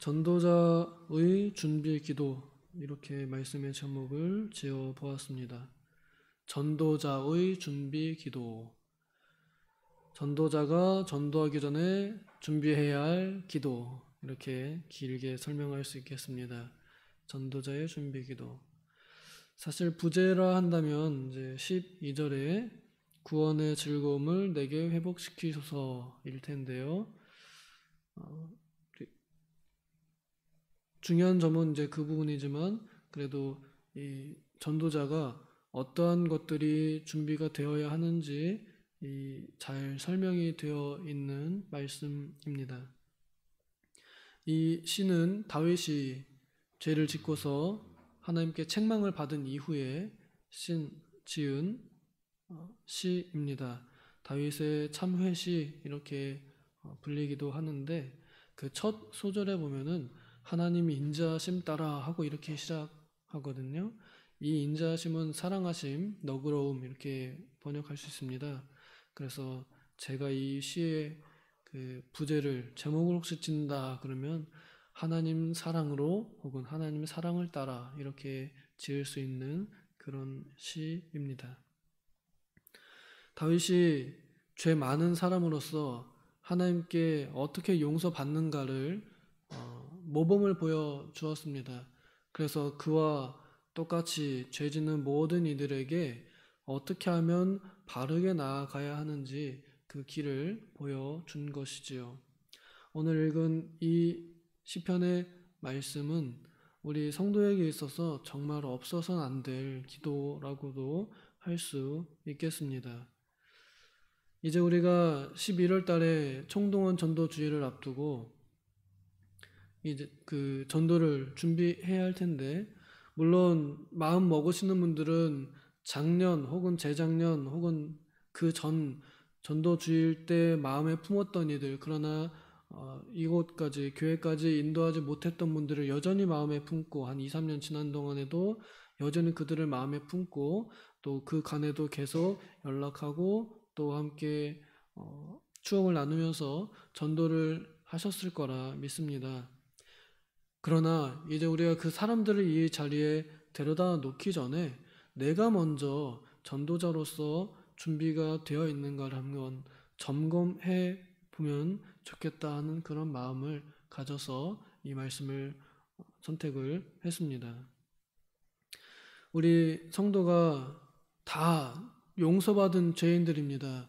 전도자의 준비 기도, 이렇게 말씀의 제목을 지어 보았습니다. 전도자의 준비 기도. 전도자가 전도하기 전에 준비해야 할 기도, 이렇게 길게 설명할 수 있겠습니다. 전도자의 준비 기도. 사실 부제라 한다면 이제 12절에 구원의 즐거움을 내게 회복시키소서일 텐데요. 중요한 점은 이제 그 부분이지만, 그래도 이 전도자가 어떠한 것들이 준비가 되어야 하는지 잘 설명이 되어 있는 말씀입니다. 이 시는 다윗이 죄를 짓고서 하나님께 책망을 받은 이후에 지은 시입니다. 다윗의 참회시 이렇게 불리기도 하는데, 그 첫 소절에 보면은 하나님이 인자하심 따라 하고 이렇게 시작하거든요. 이 인자하심은 사랑하심, 너그러움 이렇게 번역할 수 있습니다. 그래서 제가 이 시의 그 부제를 제목을 혹시 짓는다 그러면 하나님 사랑으로 혹은 하나님 사랑을 따라 이렇게 지을 수 있는 그런 시입니다. 다윗이 죄 많은 사람으로서 하나님께 어떻게 용서받는가를 모범을 보여주었습니다. 그래서 그와 똑같이 죄 짓는 모든 이들에게 어떻게 하면 바르게 나아가야 하는지 그 길을 보여준 것이지요. 오늘 읽은 이 시편의 말씀은 우리 성도에게 있어서 정말 없어서는 안 될 기도라고도 할 수 있겠습니다. 이제 우리가 11월 달에 총동원 전도 주일을 앞두고 이제 그 전도를 준비해야 할 텐데, 물론 마음 먹으시는 분들은 작년 혹은 재작년 혹은 그 전 전도 주일 때 마음에 품었던 이들, 그러나 이곳까지 교회까지 인도하지 못했던 분들을 여전히 마음에 품고 한 2, 3년 지난 동안에도 여전히 그들을 마음에 품고 또 그 간에도 계속 연락하고 또 함께 추억을 나누면서 전도를 하셨을 거라 믿습니다. 그러나 이제 우리가 그 사람들을 이 자리에 데려다 놓기 전에 내가 먼저 전도자로서 준비가 되어 있는가를 한번 점검해 보면 좋겠다 하는 그런 마음을 가져서 이 말씀을 선택을 했습니다. 우리 성도가 다 용서받은 죄인들입니다.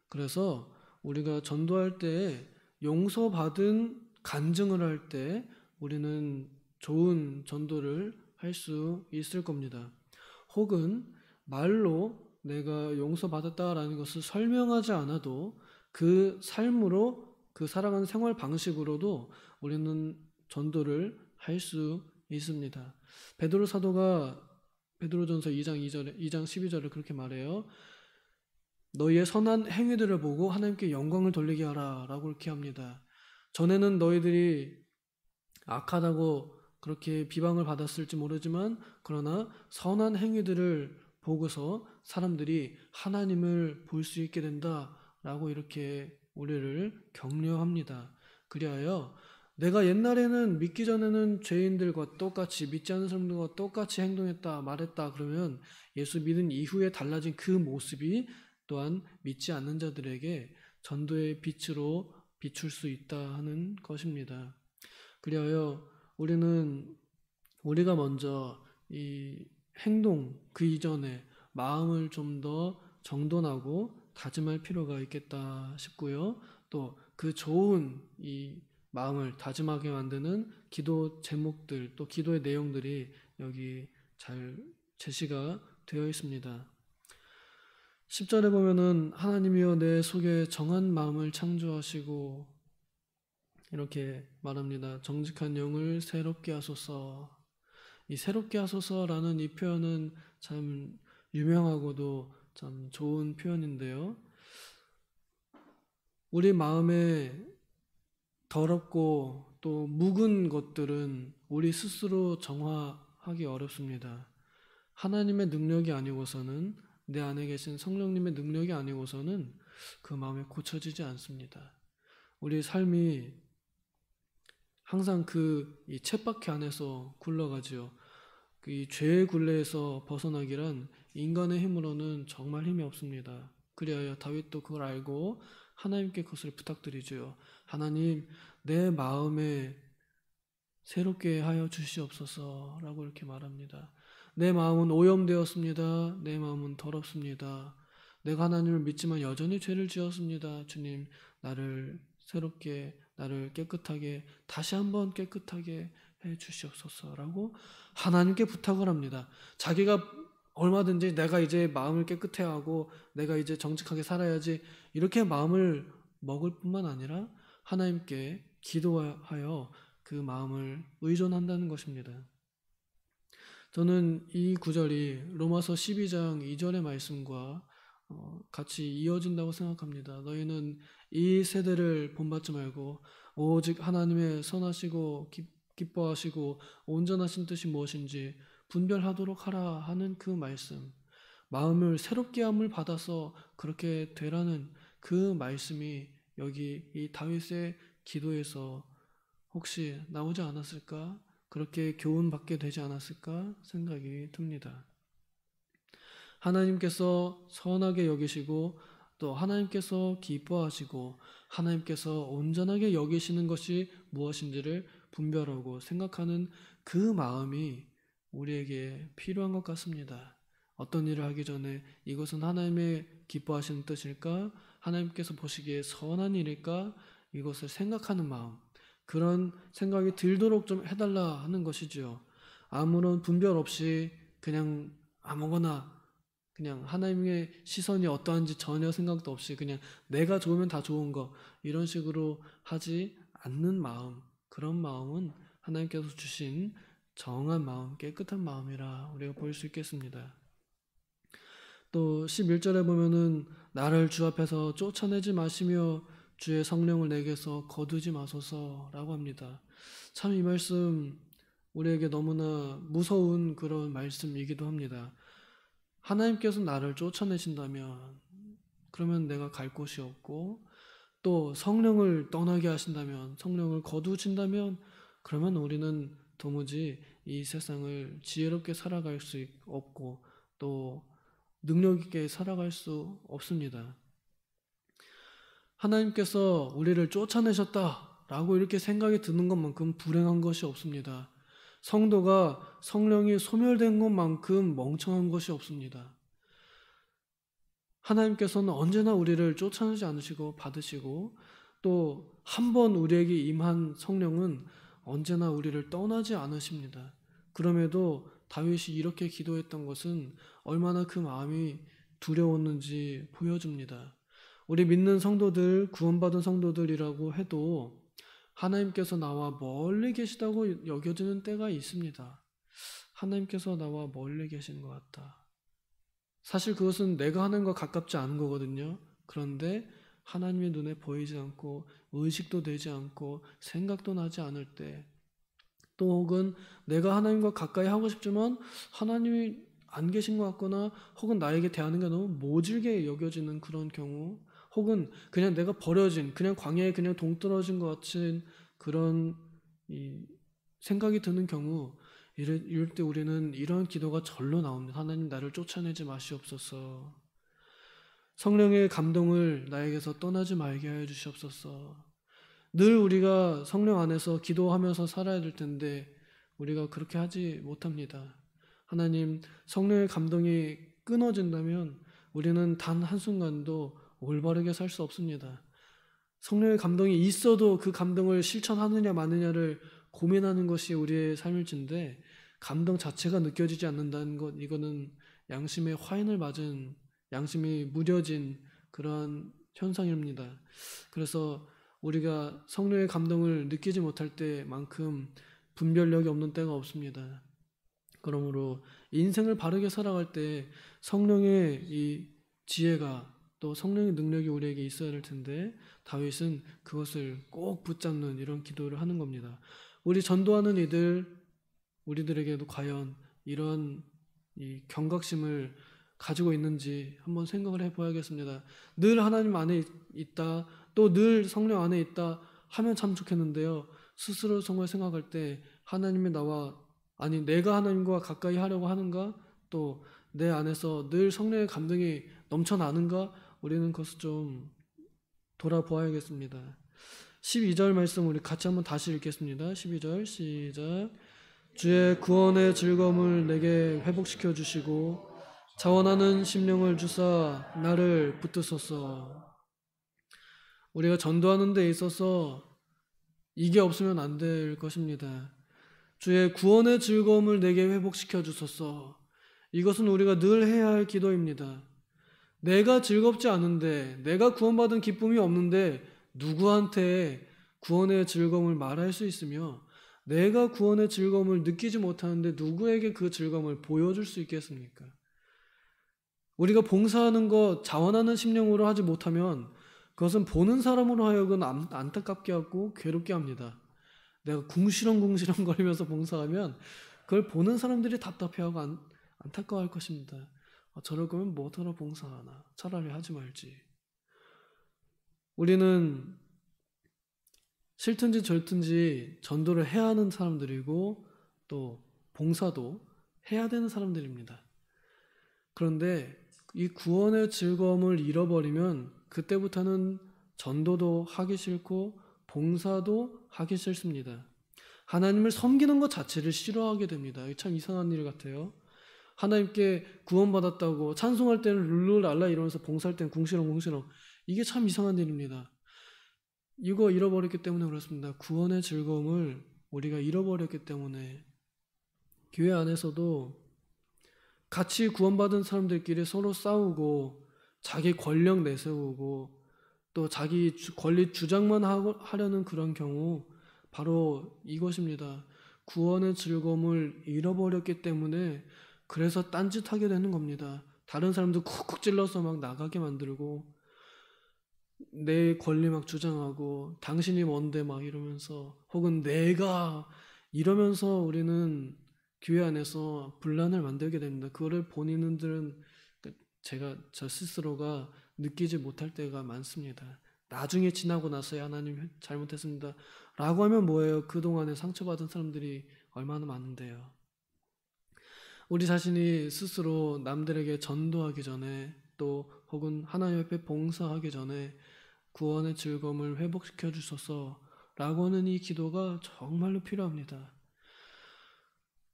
그래서 우리가 전도할 때 용서받은 간증을 할 때 우리는 좋은 전도를 할 수 있을 겁니다. 혹은 말로 내가 용서받았다라는 것을 설명하지 않아도 그 삶으로, 그 살아가는 생활 방식으로도 우리는 전도를 할 수 있습니다. 베드로 사도가 베드로전서 2장 12절에 그렇게 말해요. 너희의 선한 행위들을 보고 하나님께 영광을 돌리게 하라 라고 이렇게 합니다. 전에는 너희들이 악하다고 그렇게 비방을 받았을지 모르지만, 그러나 선한 행위들을 보고서 사람들이 하나님을 볼 수 있게 된다라고 이렇게 우리를 격려합니다. 그리하여 내가 옛날에는 믿기 전에는 죄인들과 똑같이, 믿지 않는 사람들과 똑같이 행동했다, 말했다 그러면 예수 믿은 이후에 달라진 그 모습이 또한 믿지 않는 자들에게 전도의 빛으로 비출 수 있다 하는 것입니다. 그리하여 우리가 먼저 이 행동 그 이전에 마음을 좀 더 정돈하고 다짐할 필요가 있겠다 싶고요. 또 그 좋은 이 마음을 다짐하게 만드는 기도 제목들, 또 기도의 내용들이 여기 잘 제시가 되어 있습니다. 10절에 보면은 하나님이여 내 속에 정한 마음을 창조하시고 이렇게 말합니다. 정직한 영을 새롭게 하소서. 이 새롭게 하소서라는 이 표현은 참 유명하고도 참 좋은 표현인데요. 우리 마음에 더럽고 또 묵은 것들은 우리 스스로 정화하기 어렵습니다. 하나님의 능력이 아니고서는, 내 안에 계신 성령님의 능력이 아니고서는 그 마음이 고쳐지지 않습니다. 우리 삶이 항상 이 쳇바퀴 안에서 굴러가지요. 이 죄의 굴레에서 벗어나기란 인간의 힘으로는 정말 힘이 없습니다. 그리하여 다윗도 그걸 알고 하나님께 그것을 부탁드리죠. 하나님, 내 마음에 새롭게 하여 주시옵소서 라고 이렇게 말합니다. 내 마음은 오염되었습니다. 내 마음은 더럽습니다. 내가 하나님을 믿지만 여전히 죄를 지었습니다. 주님, 나를 새롭게, 나를 깨끗하게, 다시 한번 깨끗하게 해 주시옵소서라고 하나님께 부탁을 합니다. 자기가 얼마든지 내가 이제 마음을 깨끗해 하고 내가 이제 정직하게 살아야지 이렇게 마음을 먹을 뿐만 아니라 하나님께 기도하여 그 마음을 의존한다는 것입니다. 저는 이 구절이 로마서 12장 2절의 말씀과 같이 이어진다고 생각합니다. 너희는 이 세대를 본받지 말고 오직 하나님의 선하시고 기뻐하시고 온전하신 뜻이 무엇인지 분별하도록 하라 하는 그 말씀, 마음을 새롭게 함을 받아서 그렇게 되라는 그 말씀이 여기 이 다윗의 기도에서 혹시 나오지 않았을까? 그렇게 교훈받게 되지 않았을까 생각이 듭니다. 하나님께서 선하게 여기시고 또 하나님께서 기뻐하시고 하나님께서 온전하게 여기시는 것이 무엇인지를 분별하고 생각하는 그 마음이 우리에게 필요한 것 같습니다. 어떤 일을 하기 전에 이것은 하나님의 기뻐하시는 뜻일까? 하나님께서 보시기에 선한 일일까? 이것을 생각하는 마음, 그런 생각이 들도록 좀 해달라 하는 것이지요. 아무런 분별 없이 그냥 아무거나 그냥 하나님의 시선이 어떠한지 전혀 생각도 없이 그냥 내가 좋으면 다 좋은 거 이런 식으로 하지 않는 마음, 그런 마음은 하나님께서 주신 정한 마음, 깨끗한 마음이라 우리가 볼 수 있겠습니다. 또 11절에 보면은 나를 주 앞에서 쫓아내지 마시며 주의 성령을 내게서 거두지 마소서라고 합니다. 참 이 말씀 우리에게 너무나 무서운 그런 말씀이기도 합니다. 하나님께서 나를 쫓아내신다면 그러면 내가 갈 곳이 없고 또 성령을 떠나게 하신다면 성령을 거두신다면 그러면 우리는 도무지 이 세상을 지혜롭게 살아갈 수 없고 또 능력 있게 살아갈 수 없습니다. 하나님께서 우리를 쫓아내셨다라고 이렇게 생각이 드는 것만큼 불행한 것이 없습니다. 성도가 성령이 소멸된 것만큼 멍청한 것이 없습니다. 하나님께서는 언제나 우리를 쫓아내지 않으시고 받으시고 또 한 번 우리에게 임한 성령은 언제나 우리를 떠나지 않으십니다. 그럼에도 다윗이 이렇게 기도했던 것은 얼마나 그 마음이 두려웠는지 보여줍니다. 우리 믿는 성도들, 구원받은 성도들이라고 해도 하나님께서 나와 멀리 계시다고 여겨지는 때가 있습니다. 하나님께서 나와 멀리 계신 것 같다. 사실 그것은 내가 하나님과 가깝지 않은 거거든요. 그런데 하나님의 눈에 보이지 않고 의식도 되지 않고 생각도 나지 않을 때, 또 혹은 내가 하나님과 가까이 하고 싶지만 하나님이 안 계신 것 같거나 혹은 나에게 대하는 게 너무 모질게 여겨지는 그런 경우, 혹은 그냥 내가 버려진, 그냥 광야에 그냥 동떨어진 것 같은 그런 생각이 드는 경우, 이럴 때 우리는 이런 기도가 절로 나옵니다. 하나님, 나를 쫓아내지 마시옵소서. 성령의 감동을 나에게서 떠나지 말게 하여 주시옵소서. 늘 우리가 성령 안에서 기도하면서 살아야 될 텐데 우리가 그렇게 하지 못합니다. 하나님, 성령의 감동이 끊어진다면 우리는 단 한순간도 올바르게 살 수 없습니다. 성령의 감동이 있어도 그 감동을 실천하느냐 마느냐를 고민하는 것이 우리의 삶일진데, 감동 자체가 느껴지지 않는다는 것, 이거는 양심의 화인을 맞은, 양심이 무뎌진 그러한 현상입니다. 그래서 우리가 성령의 감동을 느끼지 못할 때만큼 분별력이 없는 때가 없습니다. 그러므로 인생을 바르게 살아갈 때 성령의 이 지혜가 또 성령의 능력이 우리에게 있어야 될 텐데 다윗은 그것을 꼭 붙잡는 이런 기도를 하는 겁니다. 우리 전도하는 우리들에게도 과연 이런 이 경각심을 가지고 있는지 한번 생각을 해봐야겠습니다. 늘 하나님 안에 있다, 또 늘 성령 안에 있다 하면 참 좋겠는데요. 스스로 정말 생각할 때 하나님이 내가 하나님과 가까이 하려고 하는가? 또 내 안에서 늘 성령의 감동이 넘쳐나는가? 우리는 그것을 좀 돌아보아야겠습니다. 12절 말씀 우리 같이 한번 다시 읽겠습니다. 12절 시작. 주의 구원의 즐거움을 내게 회복시켜 주시고 자원하는 심령을 주사 나를 붙드소서. 우리가 전도하는 데 있어서 이게 없으면 안 될 것입니다. 주의 구원의 즐거움을 내게 회복시켜 주소서. 이것은 우리가 늘 해야 할 기도입니다. 내가 즐겁지 않은데, 내가 구원받은 기쁨이 없는데 누구한테 구원의 즐거움을 말할 수 있으며, 내가 구원의 즐거움을 느끼지 못하는데 누구에게 그 즐거움을 보여줄 수 있겠습니까? 우리가 봉사하는 것, 자원하는 심령으로 하지 못하면 그것은 보는 사람으로 하여금 안타깝게 하고 괴롭게 합니다. 내가 궁시렁궁시렁 거리면서 봉사하면 그걸 보는 사람들이 답답해하고 안타까워할 것입니다. 저럴 거면 뭐하러 봉사하나? 차라리 하지 말지. 우리는 싫든지 절든지 전도를 해야 하는 사람들이고 또 봉사도 해야 되는 사람들입니다. 그런데 이 구원의 즐거움을 잃어버리면 그때부터는 전도도 하기 싫고 봉사도 하기 싫습니다. 하나님을 섬기는 것 자체를 싫어하게 됩니다. 참 이상한 일 같아요. 하나님께 구원받았다고 찬송할 때는 룰루랄라 이러면서 봉사할 때는 궁시렁궁시렁. 이게 참 이상한 일입니다. 이거 잃어버렸기 때문에 그렇습니다. 구원의 즐거움을 우리가 잃어버렸기 때문에 교회 안에서도 같이 구원받은 사람들끼리 서로 싸우고 자기 권력 내세우고 또 자기 권리 주장만 하려는 그런 경우 바로 이것입니다. 구원의 즐거움을 잃어버렸기 때문에 그래서 딴짓하게 되는 겁니다. 다른 사람도 쿡쿡 찔러서 막 나가게 만들고 내 권리 막 주장하고 당신이 뭔데 막 이러면서 혹은 내가 이러면서 우리는 교회 안에서 분란을 만들게 됩니다. 그거를 본인들은 저 스스로가 느끼지 못할 때가 많습니다. 나중에 지나고 나서야 하나님 잘못했습니다 라고 하면 뭐예요? 그동안에 상처받은 사람들이 얼마나 많은데요. 우리 자신이 스스로 남들에게 전도하기 전에 또 혹은 하나님 앞에 봉사하기 전에 구원의 즐거움을 회복시켜 주소서 라고 하는 이 기도가 정말로 필요합니다.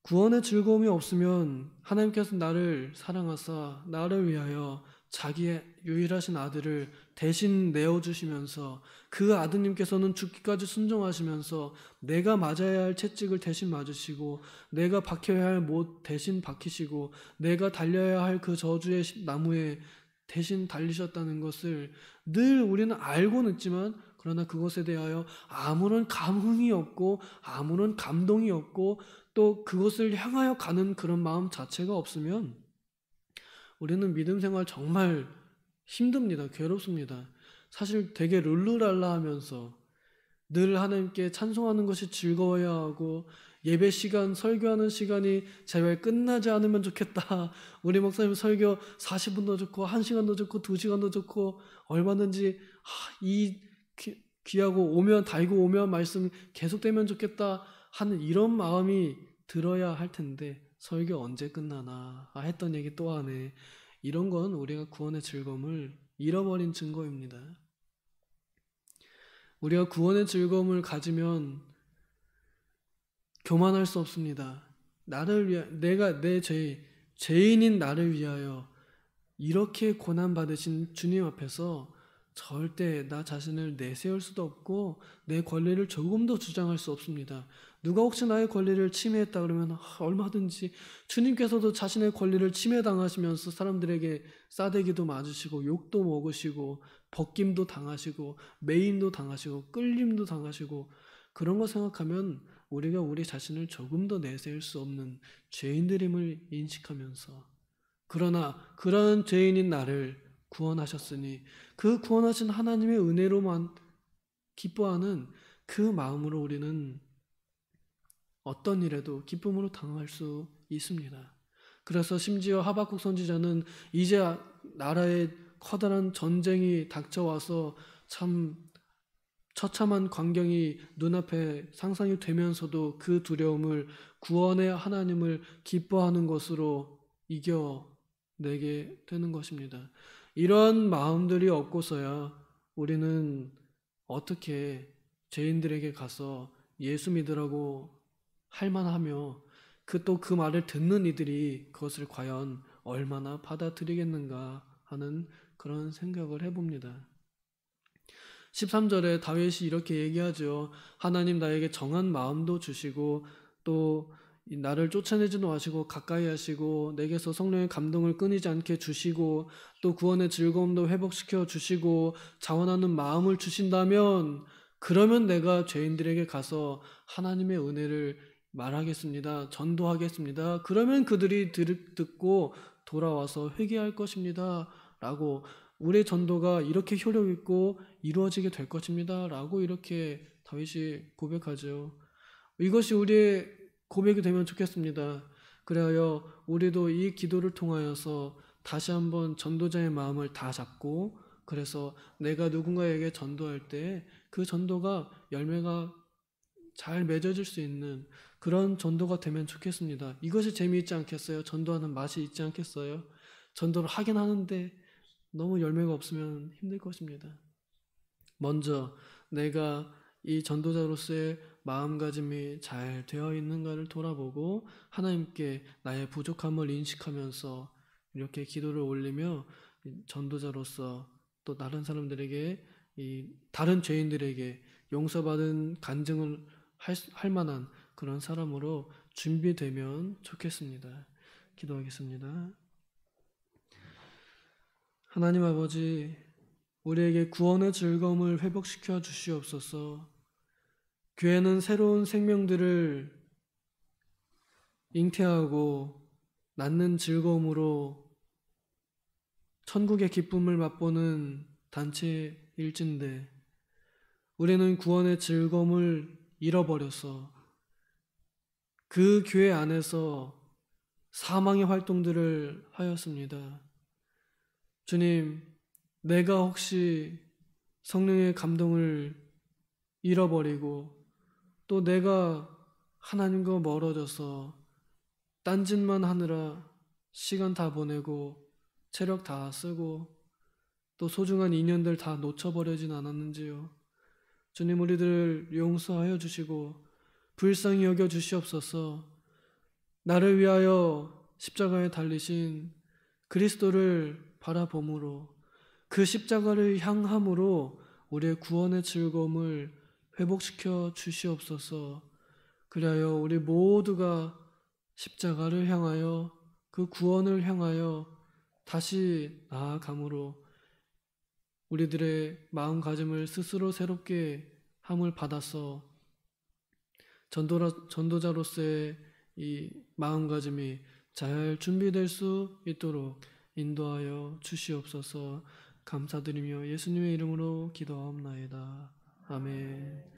구원의 즐거움이 없으면 하나님께서 나를 사랑하사 나를 위하여 자기의 유일하신 아들을 대신 내어주시면서 그 아드님께서는 죽기까지 순종하시면서 내가 맞아야 할 채찍을 대신 맞으시고 내가 박혀야 할 못 대신 박히시고 내가 달려야 할 그 저주의 나무에 대신 달리셨다는 것을 늘 우리는 알고는 있지만 그러나 그것에 대하여 아무런 감흥이 없고 아무런 감동이 없고 또 그것을 향하여 가는 그런 마음 자체가 없으면 우리는 믿음 생활 정말 힘듭니다. 괴롭습니다. 사실 되게 룰루랄라 하면서 늘 하나님께 찬송하는 것이 즐거워야 하고 예배 시간, 설교하는 시간이 제발 끝나지 않으면 좋겠다. 우리 목사님 설교 40분도 좋고 1시간도 좋고 2시간도 좋고 얼마든지 이 귀하고 달고 오면 말씀 계속되면 좋겠다 하는 이런 마음이 들어야 할 텐데 설교 언제 끝나나 했던 얘기 또 하네. 이런 건 우리가 구원의 즐거움을 잃어버린 증거입니다. 우리가 구원의 즐거움을 가지면 교만할 수 없습니다. 나를 위하 내가 내 죄인인 나를 위하여 이렇게 고난 받으신 주님 앞에서 절대 나 자신을 내세울 수도 없고 내 권리를 조금도 주장할 수 없습니다. 누가 혹시 나의 권리를 침해했다 그러면 얼마든지 주님께서도 자신의 권리를 침해당하시면서 사람들에게 싸대기도 맞으시고 욕도 먹으시고 벗김도 당하시고 매임도 당하시고 끌림도 당하시고 그런 거 생각하면 우리가 우리 자신을 조금도 내세울 수 없는 죄인들임을 인식하면서 그러나 그런 죄인인 나를 구원하셨으니 그 구원하신 하나님의 은혜로만 기뻐하는 그 마음으로 우리는 어떤 일에도 기쁨으로 당할 수 있습니다. 그래서 심지어 하박국 선지자는 이제 나라에 커다란 전쟁이 닥쳐와서 참 처참한 광경이 눈앞에 상상이 되면서도 그 두려움을 구원의 하나님을 기뻐하는 것으로 이겨내게 되는 것입니다. 이런 마음들이 없고서야 우리는 어떻게 죄인들에게 가서 예수 믿으라고 할 만하며 그 말을 듣는 이들이 그것을 과연 얼마나 받아들이겠는가 하는 그런 생각을 해봅니다. 13절에 다윗이 이렇게 얘기하죠. 하나님 나에게 정한 마음도 주시고 또 나를 쫓아내지도 마시고 가까이 하시고 내게서 성령의 감동을 끊이지 않게 주시고 또 구원의 즐거움도 회복시켜 주시고 자원하는 마음을 주신다면 그러면 내가 죄인들에게 가서 하나님의 은혜를 말하겠습니다. 전도하겠습니다. 그러면 그들이 듣고 돌아와서 회개할 것입니다. 라고 우리의 전도가 이렇게 효력 있고 이루어지게 될 것입니다. 라고 이렇게 다윗이 고백하죠. 이것이 우리의 고백이 되면 좋겠습니다. 그래야 우리도 이 기도를 통하여서 다시 한번 전도자의 마음을 다 잡고 그래서 내가 누군가에게 전도할 때 그 전도가 열매가 잘 맺어질 수 있는 그런 전도가 되면 좋겠습니다. 이것이 재미있지 않겠어요? 전도하는 맛이 있지 않겠어요? 전도를 하긴 하는데 너무 열매가 없으면 힘들 것입니다. 먼저 내가 이 전도자로서의 마음가짐이 잘 되어 있는가를 돌아보고 하나님께 나의 부족함을 인식하면서 이렇게 기도를 올리며 전도자로서 또 다른 사람들에게 다른 죄인들에게 용서받은 간증을 할 만한 그런 사람으로 준비되면 좋겠습니다. 기도하겠습니다. 하나님 아버지, 우리에게 구원의 즐거움을 회복시켜 주시옵소서. 교회는 새로운 생명들을 잉태하고 낳는 즐거움으로 천국의 기쁨을 맛보는 단체일진데 우리는 구원의 즐거움을 잃어버려서 그 교회 안에서 사망의 활동들을 하였습니다. 주님, 내가 혹시 성령의 감동을 잃어버리고 또 내가 하나님과 멀어져서 딴짓만 하느라 시간 다 보내고 체력 다 쓰고 또 소중한 인연들 다 놓쳐버리진 않았는지요. 주님, 우리들을 용서하여 주시고 불쌍히 여겨 주시옵소서. 나를 위하여 십자가에 달리신 그리스도를 바라봄으로 그 십자가를 향함으로 우리의 구원의 즐거움을 회복시켜 주시옵소서. 그리하여 우리 모두가 십자가를 향하여 그 구원을 향하여 다시 나아감으로 우리들의 마음가짐을 스스로 새롭게 함을 받아서 전도자로서의 이 마음가짐이 잘 준비될 수 있도록 인도하여 주시옵소서. 감사드리며 예수님의 이름으로 기도하옵나이다. 아멘.